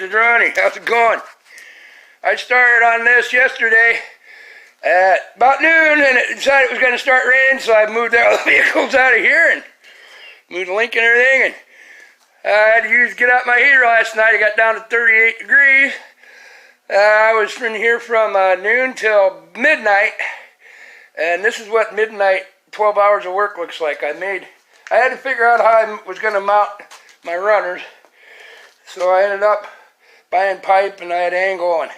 this is Ronnie. How's it going? I started on this yesterday at about noon, and it decided it was going to start raining, so I moved all the vehicles out of here and moved the link and everything, and I had to get out my heater last night. It got down to 38 degrees. I was in here from noon till midnight, and this is what midnight 12 hours of work looks like. I had to figure out how I was going to mount my runners, so I ended up buying pipe, and I had angle and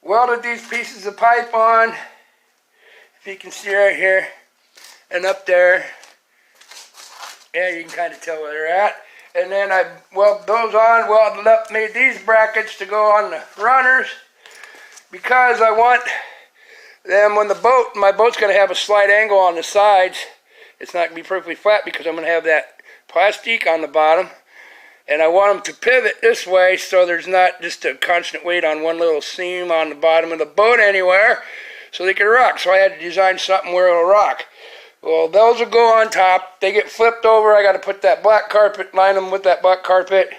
welded these pieces of pipe on, if you can see right here and up there. Yeah, you can kind of tell where they're at. And then I welded those on, welded up, made these brackets to go on the runners, because I want them when my boat's going to have a slight angle on the sides. It's not going to be perfectly flat because I'm going to have that plastic on the bottom. And I want them to pivot this way so there's not just a constant weight on one little seam on the bottom of the boat anywhere, so they can rock. So I had to design something where it'll rock. Well, those will go on top. They get flipped over. I got to put that black carpet, line them with that black carpet.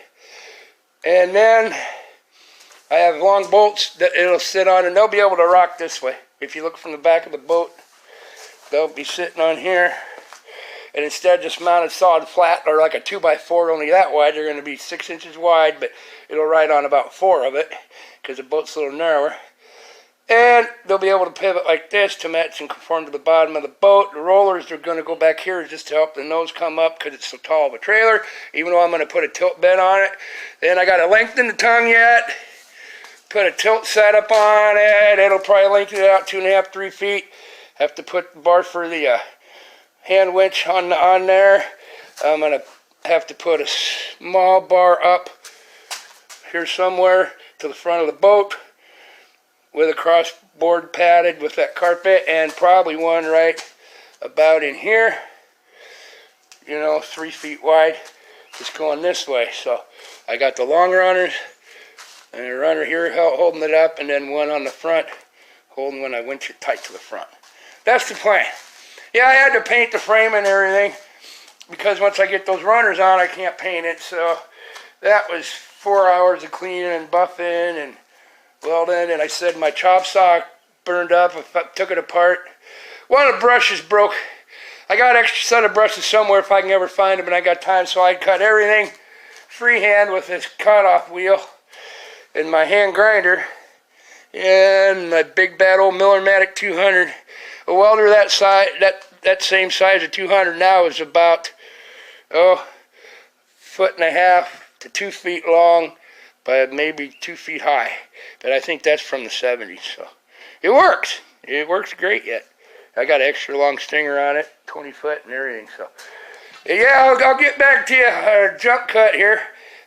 And then I have long bolts that it'll sit on, and they'll be able to rock this way. If you look from the back of the boat, they'll be sitting on here. And instead of just mounted solid flat, or like a 2x4 only that wide, they're going to be 6 inches wide, but it'll ride on about 4 of it because the boat's a little narrower. And they'll be able to pivot like this to match and conform to the bottom of the boat. The rollers are going to go back here just to help the nose come up because it's so tall of a trailer, even though I'm going to put a tilt bed on it. Then I got to lengthen the tongue yet, put a tilt setup on it. It'll probably lengthen it out 2.5, 3 feet. Have to put the bar for the hand winch on there. I'm going to have to put a small bar up here somewhere to the front of the boat with a crossboard padded with that carpet, and probably one right about in here, 3 feet wide, just going this way. So I got the long runners and a runner here holding it up, and then one on the front holding when I winch it tight to the front. That's the plan. Yeah, I had to paint the frame and everything because once I get those runners on, I can't paint it. So that was 4 hours of cleaning and buffing and welding. And I said my chop saw burned up. I took it apart. One of the brushes broke. I got an extra set of brushes somewhere if I can ever find them, and I got time. So I cut everything freehand with this cutoff wheel and my hand grinder and my big bad old Miller-Matic 200. A welder that size, that same size of 200 now is about 1.5 foot to 2 feet long, by maybe 2 feet high. But I think that's from the 70s. So it works. It works great yet. I got an extra long stinger on it, 20 foot and everything. So yeah, I'll get back to you. Jump cut here,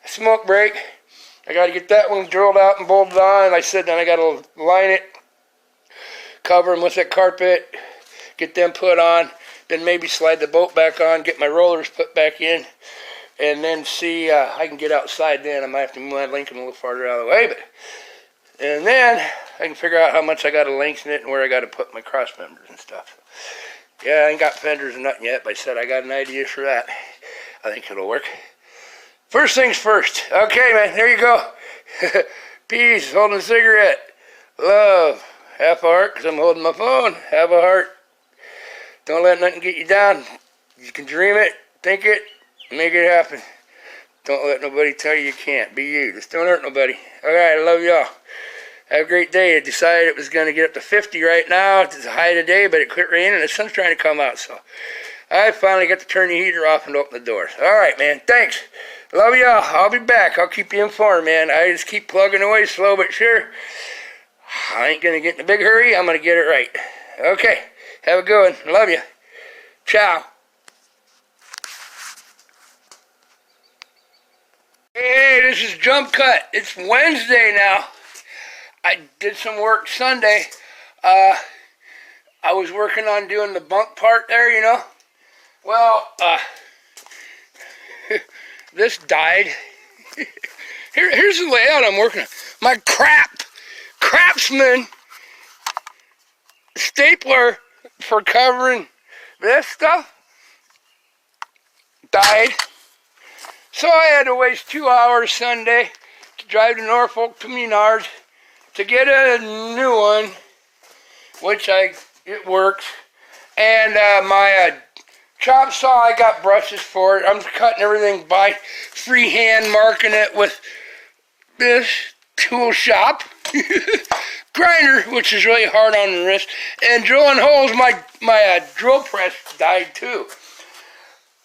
a smoke break. I got to get that one drilled out and bolted on. I said then I got to line it, cover them with that carpet, get them put on, then maybe slide the boat back on, get my rollers put back in, and then see I can get outside then. I might have to move my Lincoln a little farther out of the way, and then I can figure out how much I got to lengthen it and where I got to put my cross members and stuff. Yeah, I ain't got fenders and nothing yet, but I said I got an idea for that. I think it'll work. First things first. Okay, man, there you go. Peace, holding a cigarette. Love. Half a heart because I'm holding my phone. Have a heart. Don't let nothing get you down. You can dream it, think it, make it happen. Don't let nobody tell you can't. Be you. Just don't hurt nobody. Alright, I love y'all. Have a great day. I decided it was going to get up to 50 right now. It's the high today, but it quit raining and the sun's trying to come out. So I finally got to turn the heater off and open the doors. Alright, man. Thanks. Love y'all. I'll be back. I'll keep you informed, man. I just keep plugging away slow but sure. I ain't going to get in a big hurry. I'm going to get it right. Okay. Have a good one. Love you. Ciao. Hey, this is Jump Cut. It's Wednesday now. I did some work Sunday. I was working on doing the bunk part there, Well, this died. Here's the layout I'm working on. My Craftsman stapler for covering this stuff died. So I had to waste 2 hours Sunday to drive to Norfolk to Menards to get a new one, which it works. And my chop saw, I got brushes for it. I'm cutting everything by freehand, marking it with this tool shop grinder, which is really hard on the wrist. And drilling holes, my drill press died too.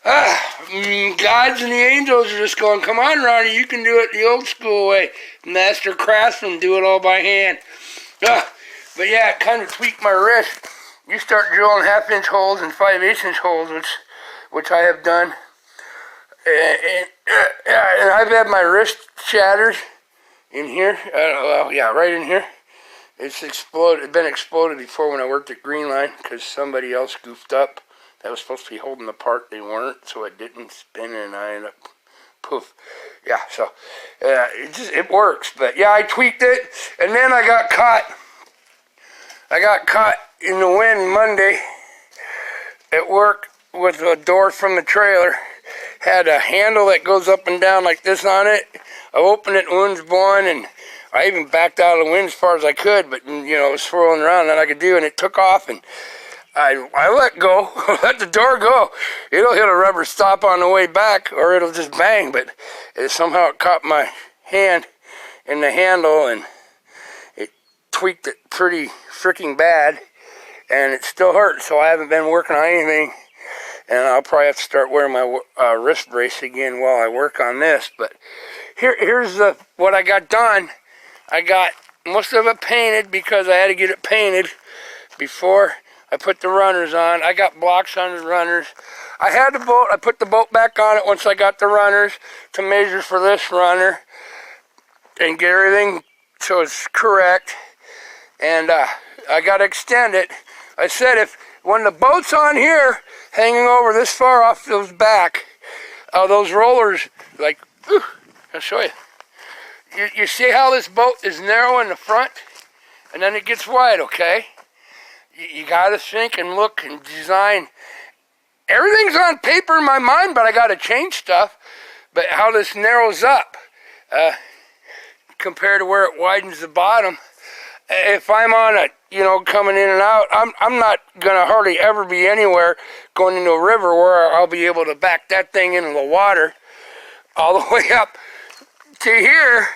Gods and the angels are just going, come on, Ronnie, you can do it the old school way. Master craftsman, do it all by hand. But yeah, it kind of tweaked my wrist. You start drilling 1/2-inch holes and 5/8-inch holes, which I have done. And I've had my wrist shattered in here. Well, yeah, right in here. It's exploded. It's been exploded before when I worked at Green Line because somebody else goofed up. That was supposed to be holding the part. They weren't, so it didn't spin, and I ended up poof. Yeah, so it works. But yeah, I tweaked it, and then I got caught. I got caught in the wind Monday at work with a door from the trailer. Had a handle that goes up and down like this on it. I opened it, wind's blowing, and I even backed out of the wind as far as I could, but you know, it was swirling around that I could do, and it took off, and I let go, let the door go. It'll hit a rubber stop on the way back, or it'll just bang, but somehow it caught my hand in the handle, and it tweaked it pretty freaking bad, and it still hurts, so I haven't been working on anything, and I'll probably have to start wearing my wrist brace again while I work on this. But here's what I got done. I got most of it painted because I had to get it painted before I put the runners on. I got blocks on the runners. I had the bolt. I put the bolt back on it once I got the runners to measure for this runner and get everything so it's correct. And I got to extend it. I said when the boat's on here, hanging over this far off those back, those rollers, like, I'll show you. You see how this boat is narrow in the front, and then it gets wide, okay? You got to think and look and design. Everything's on paper in my mind, but I got to change stuff. But how this narrows up compared to where it widens the bottom. If I'm on it, you know, coming in and out, I'm not going to hardly ever be anywhere going into a river where I'll be able to back that thing into the water all the way up to here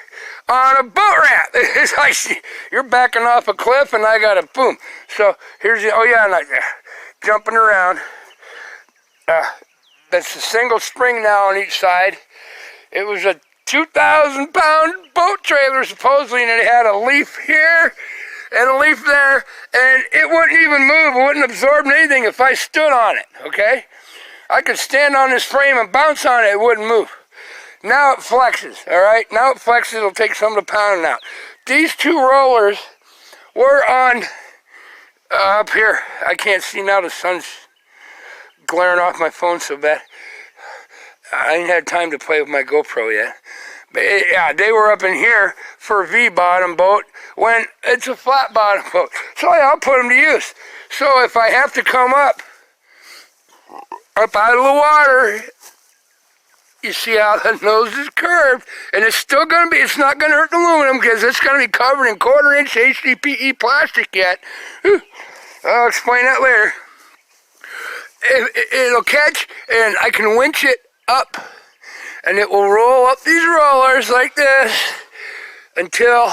on a boat ramp. It's like you're backing off a cliff and I got a boom. So here's the, oh yeah, and jumping around. That's a single spring now on each side. It was a 2,000-pound boat trailer supposedly, and it had a leaf here and a leaf there, and it wouldn't even move. It wouldn't absorb anything if I stood on it, okay? I could stand on this frame and bounce on it, it wouldn't move. Now it flexes, all right? Now it flexes, it'll take some of the pounding out. These two rollers were on up here. I can't see now, the sun's glaring off my phone so bad. I ain't had time to play with my GoPro yet. But yeah, they were up in here for a V-bottom boat when it's a flat-bottom boat. So yeah, I'll put them to use. So if I have to come up out of the water, you see how the nose is curved, and it's still going to be, it's not going to hurt the aluminum because it's going to be covered in 1/4-inch HDPE plastic yet. I'll explain that later. It'll catch, and I can winch it up, and it will roll up these rollers like this until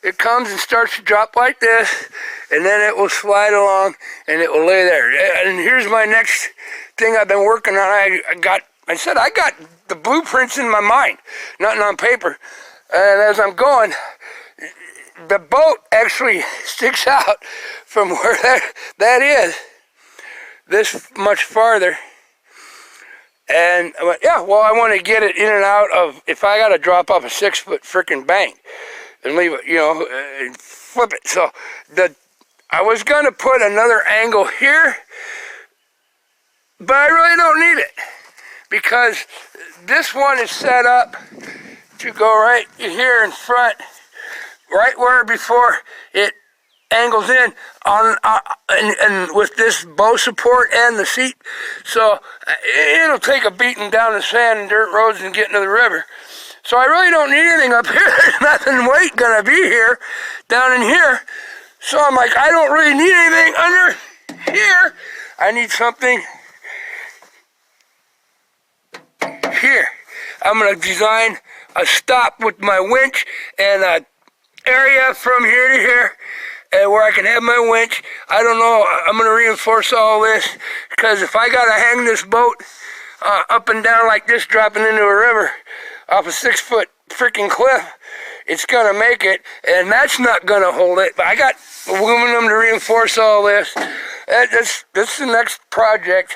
it comes and starts to drop like this, and then it will slide along, and it will lay there. And here's my next thing I've been working on. I said I got the blueprints in my mind, nothing on paper. And as I'm going, the boat actually sticks out from where that is, this much farther. And I went, yeah, well, I want to get it in and out of, if I got to drop off a 6-foot freaking bank and leave it, you know, and flip it. So I was going to put another angle here, but I really don't need it because this one is set up to go right here in front, right where before it angles in on and with this bow support and the seat, so it'll take a beating down the sand and dirt roads and get into the river. So I really don't need anything up here. There's nothing weight gonna be here, down in here. So I'm like, I don't really need anything under here. I need something here. I'm gonna design a stop with my winch and a area from here to here, and where I can have my winch. I don't know, I'm gonna reinforce all this, because if I gotta hang this boat up and down like this, dropping into a river off a 6-foot freaking cliff, it's gonna make it, and that's not gonna hold it. But I got aluminum to reinforce all this. This is the next project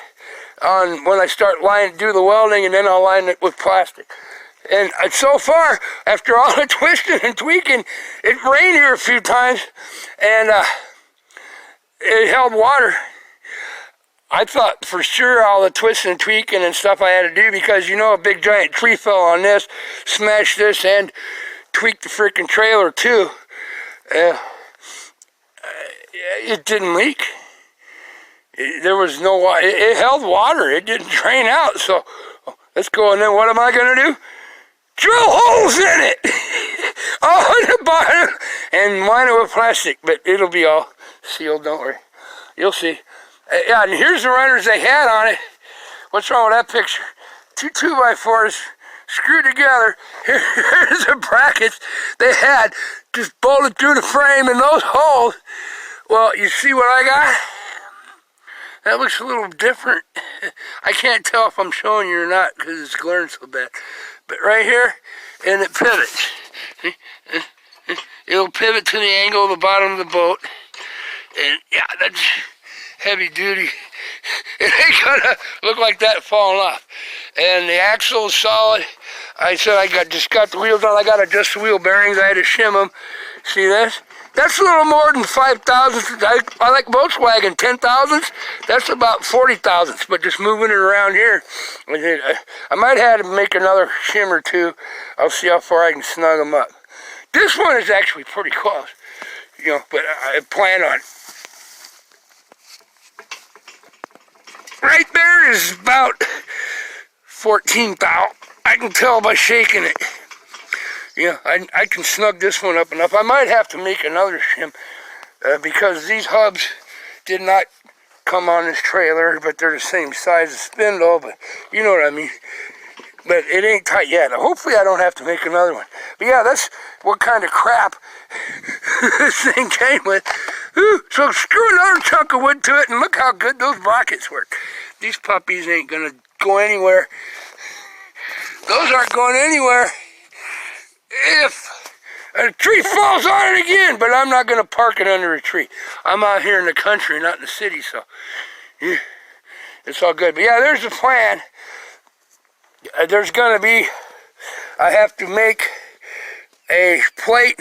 on when I start do the welding, and then I'll line it with plastic. And so far, after all the twisting and tweaking, it rained here a few times, and it held water. I thought for sure all the twisting and tweaking and stuff I had to do, because you know a big giant tree fell on this, smashed this, and tweaked the freaking trailer too. It didn't leak. There was no water. It held water. It didn't drain out. So let's go. And then what am I going to do? Drill holes in it on the bottom and line it with plastic. But it'll be all sealed. Don't worry. You'll see. Yeah, and here's the runners they had on it. What's wrong with that picture? 2 2x4s screwed together. Here's the brackets they had just bolted through the frame in those holes. Well, you see what I got? That looks a little different. I can't tell if I'm showing you or not because it's glaring so bad. But right here, and it pivots. It'll pivot to the angle of the bottom of the boat. And yeah, that's heavy duty. It ain't gonna look like that falling off. And the axle is solid. I said just got the wheels on. I got to adjust the wheel bearings. I had to shim them. See this? That's a little more than 5 thousandths. I like Volkswagen 10 thousandths. That's about 40 thousandths. But just moving it around here, I might have to make another shim or two. I'll see how far I can snug them up. This one is actually pretty close, you know. But I plan on. Right there is about 14 thou. I can tell by shaking it. Yeah, I can snug this one up enough. I might have to make another shim because these hubs did not come on this trailer, but they're the same size as spindle, but you know what I mean. But it ain't tight yet. Hopefully I don't have to make another one. But yeah, that's what kind of crap this thing came with. Ooh, so screw another chunk of wood to it, and look how good those brackets work. These puppies ain't gonna go anywhere. Those aren't going anywhere if a tree falls on it again, but I'm not going to park it under a tree. I'm out here in the country, not in the city, so yeah, it's all good. But yeah, there's the plan. There's going to be, I have to make a plate,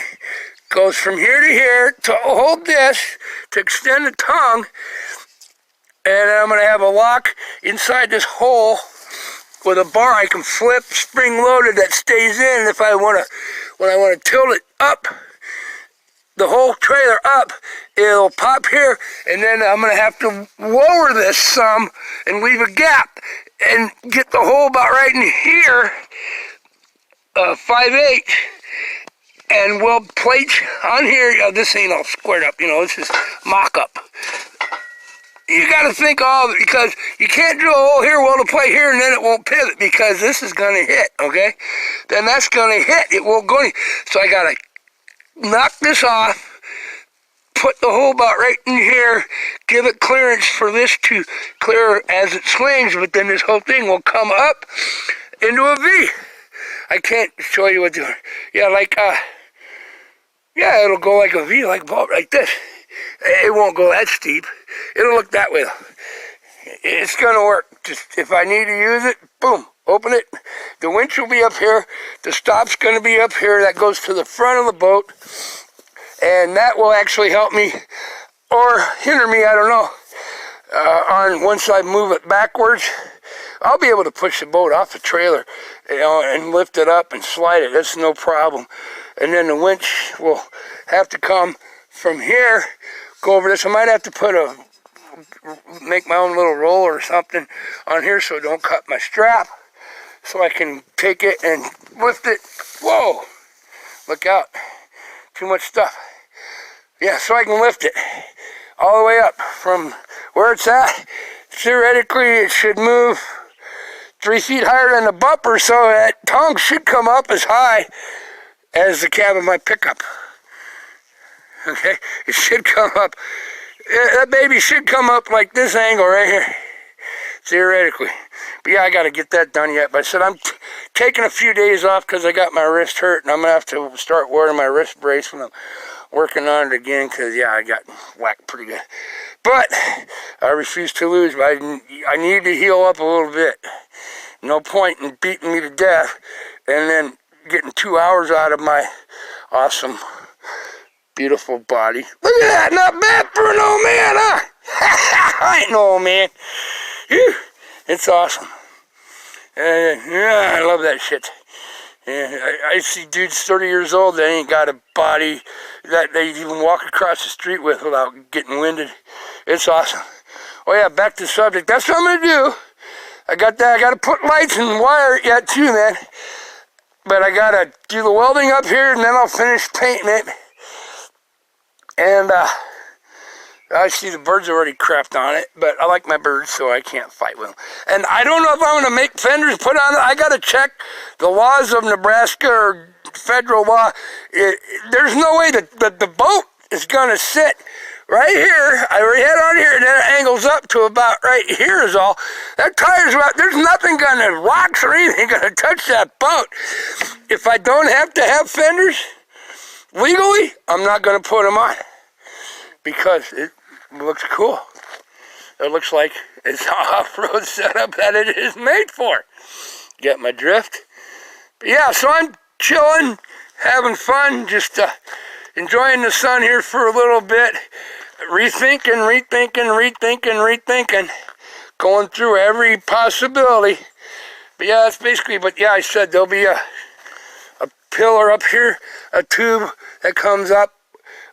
goes from here to here to hold this, to extend the tongue, and I'm going to have a lock inside this hole with a bar I can flip, spring loaded, that stays in. If I want to, when I want to tilt it up, the whole trailer up, it'll pop here, and then I'm going to have to lower this some and leave a gap and get the hole about right in here, 5/8, and weld plates on here. This ain't all squared up, you know, this is mock-up. You got to think all of it, because you can't drill a hole here, weld a plate here, and then it won't pivot, because this is going to hit, okay? Then that's going to hit. It won't go any. So I got to knock this off, put the hole about right in here, give it clearance for this to clear as it swings, but then this whole thing will come up into a V. I can't show you what doing. Yeah, like, yeah, it'll go like a V, like this. It won't go that steep. It'll look that way. It's going to work. Just if I need to use it, boom, open it. The winch will be up here. The stop's going to be up here. That goes to the front of the boat. And that will actually help me or hinder me, I don't know. On once I move it backwards, I'll be able to push the boat off the trailer, you know, and lift it up and slide it. That's no problem. And then the winch will have to come from here, go over this. I might have to make my own little roller or something on here so it don't cut my strap. so I can take it and lift it. Whoa, look out, too much stuff. Yeah, so I can lift it all the way up from where it's at. Theoretically, it should move 3 feet higher than the bumper, so that tongue should come up as high as the cab of my pickup. Okay, it should come up. That baby should come up like this angle right here, theoretically. But yeah, I got to get that done yet. But I said I'm taking a few days off because I got my wrist hurt, and I'm going to have to start wearing my wrist brace when I'm working on it again, because yeah, I got whacked pretty good. But I refuse to lose. But I need to heal up a little bit. No point in beating me to death and then getting 2 hours out of my awesome, beautiful body. Look at that, not bad for an old man, huh? I ain't no old man. Whew. It's awesome. Yeah, I love that shit. Yeah, I see dudes 30 years old that ain't got a body that they even walk across the street with without getting winded. It's awesome. Oh yeah, back to the subject. That's what I'm going to do. I got that. I got to put lights and wire it yet too, man. But I got to do the welding up here, and then I'll finish painting it. And I see the birds already crapped on it, but I like my birds, so I can't fight with them. And I don't know if I'm going to make fenders put on it. I got to check the laws of Nebraska or federal law. There's no way that the boat is going to sit right here. I already had it on here, and then it angles up to about right here is all. That tire's about, there's nothing going to, rocks or anything going to touch that boat. If I don't have to have fenders, legally, I'm not going to put them on, because it looks cool. It looks like it's an off-road setup that it is made for. Get my drift? But yeah, so I'm chilling, having fun, just enjoying the sun here for a little bit, rethinking, going through every possibility. But yeah, that's basically, but yeah, I said there'll be a pillar up here, a tube that comes up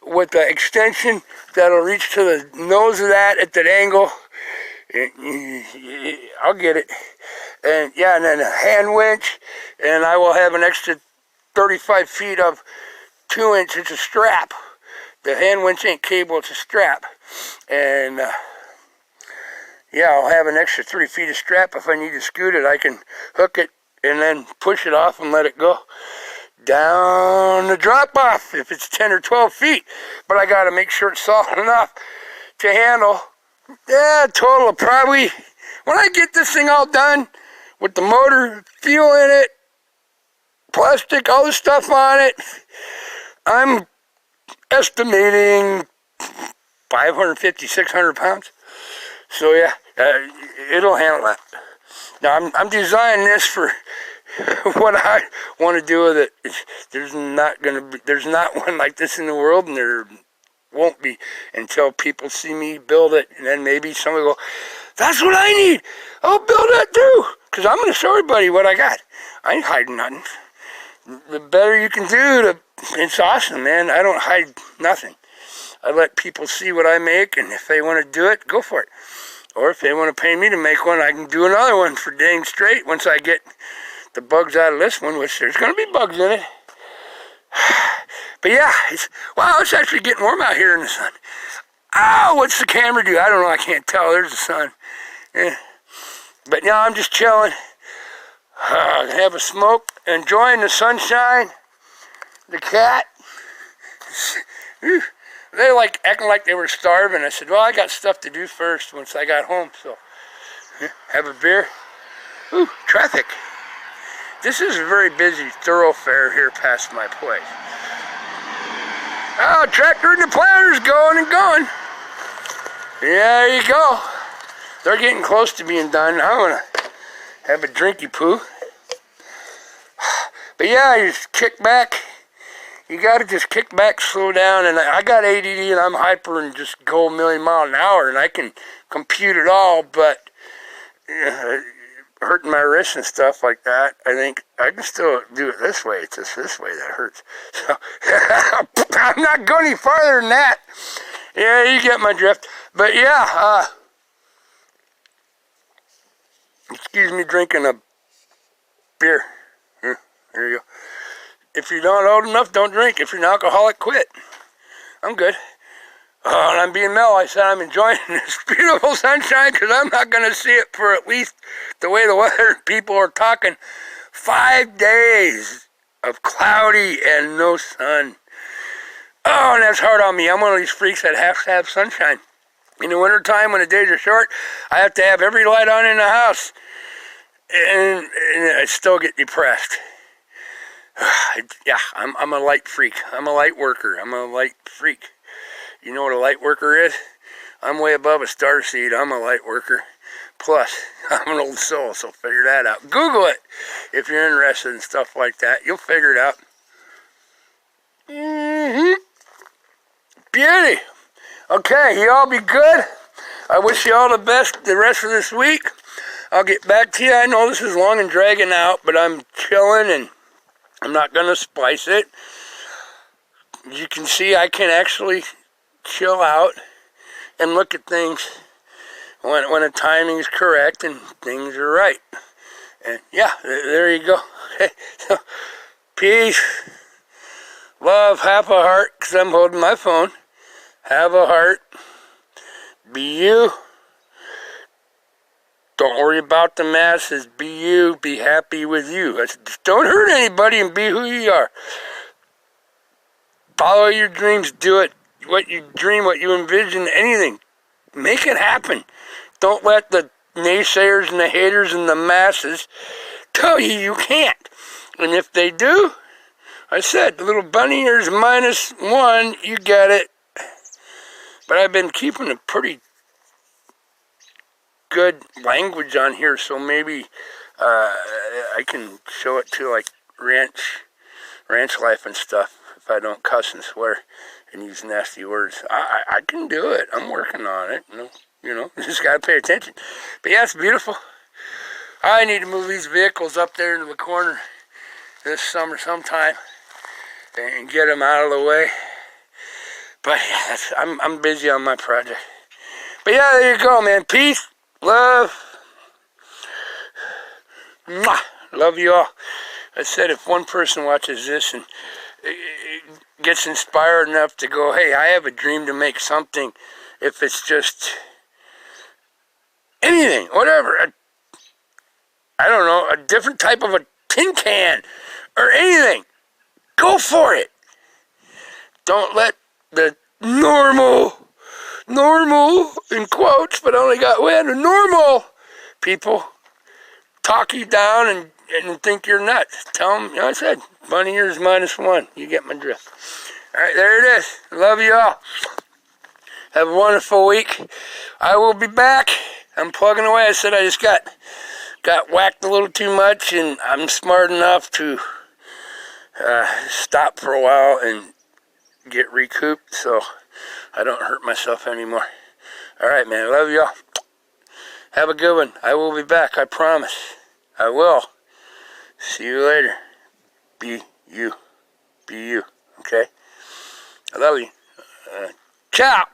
with the extension that'll reach to the nose of that at that angle. I'll get it. And yeah, and then a hand winch, and I will have an extra 35 feet of 2-inch. It's a strap. The hand winch ain't cable, it's a strap. And yeah, I'll have an extra 3 feet of strap. If I need to scoot it, I can hook it and then push it off and let it go down the drop off if it's 10 or 12 feet. But I got to make sure it's solid enough to handle. Yeah, total of probably, when I get this thing all done with the motor, fuel in it, plastic, all the stuff on it, I'm estimating 550, 600 pounds. So yeah, it'll handle that. Now I'm designing this for what I want to do with it. There's not one like this in the world, and there won't be until people see me build it, and then maybe somebody will go, that's what I need, I'll build that too, because I'm going to show everybody what I got. I ain't hiding nothing. The better you can do, it's awesome, man. I don't hide nothing. I let people see what I make, and if they want to do it, go for it. Or if they want to pay me to make one, I can do another one for dang straight once I get the bugs out of this one, which there's going to be bugs in it. But yeah, it's actually getting warm out here in the sun. Oh, what's the camera do? I don't know, I can't tell. There's the sun. Yeah. But now I'm just chilling. Have a smoke, enjoying the sunshine. The cat. They like acting like they were starving. I said, well, I got stuff to do first once I got home, so have a beer. Ooh, traffic. This is a very busy thoroughfare here past my place. Oh, tractor and the planter's going and going. Yeah, there you go. They're getting close to being done. I'm gonna have a drinky poo. But yeah, you just kick back. You gotta just kick back, slow down, and I got ADD and I'm hyper and just go a million miles an hour, and I can compute it all, but hurting my wrists and stuff like that, I think I can still do it this way. It's just this way that hurts. So I'm not going any farther than that. Yeah, you get my drift. But yeah, excuse me drinking a beer. Here you go. If you're not old enough, don't drink. If you're an alcoholic, quit. I'm good. Oh, and I'm being mellow. I said I'm enjoying this beautiful sunshine because I'm not going to see it for at least the way the weather people are talking. 5 days of cloudy and no sun. Oh, and that's hard on me. I'm one of these freaks that has to have sunshine. In the wintertime, when the days are short, I have to have every light on in the house. And I still get depressed. Yeah, I'm a light freak. I'm a light worker. I'm a light freak. You know what a light worker is? I'm way above a starseed. I'm a light worker. Plus, I'm an old soul, so figure that out. Google it if you're interested in stuff like that. You'll figure it out. Beauty. Okay, you all be good. I wish you all the best the rest of this week. I'll get back to you. I know this is long and dragging out, but I'm chilling and I'm not going to splice it. You can see I can actually chill out and look at things when the timing is correct and things are right. And yeah, there you go. Okay, so peace, love, have a heart, because I'm holding my phone. Have a heart. Be you. Don't worry about the masses. Be you. Be happy with you. Just don't hurt anybody and be who you are. Follow your dreams. Do it. What you dream, what you envision, anything. Make it happen. Don't let the naysayers and the haters and the masses tell you you can't. And if they do, I said, the little bunny ears -1, you get it. But I've been keeping a pretty good language on here, so maybe I can show it to like ranch life and stuff if I don't cuss and swear and use nasty words. I can do it. I'm working on it. You know, just gotta pay attention. But yeah, it's beautiful. I need to move these vehicles up there into the corner this summer sometime and get them out of the way. But yeah, I'm busy on my project. But yeah, there you go, man. Peace, love. Mwah. Love you all. I said if one person watches this and gets inspired enough to go, hey, I have a dream to make something, if it's just anything, whatever, I don't know, a different type of a tin can or anything, go for it. Don't let the normal in quotes, but only got the normal people talk you down and think you're nuts. Tell them, I said, bunny ears -1. You get my drift. All right, there it is. Love you all. Have a wonderful week. I will be back. I'm plugging away. I said I just got whacked a little too much, and I'm smart enough to stop for a while and get recouped so I don't hurt myself anymore. All right, man. Love y'all. Have a good one. I will be back. I promise. I will. See you later. Be you. Be you. Okay? I love you. Ciao.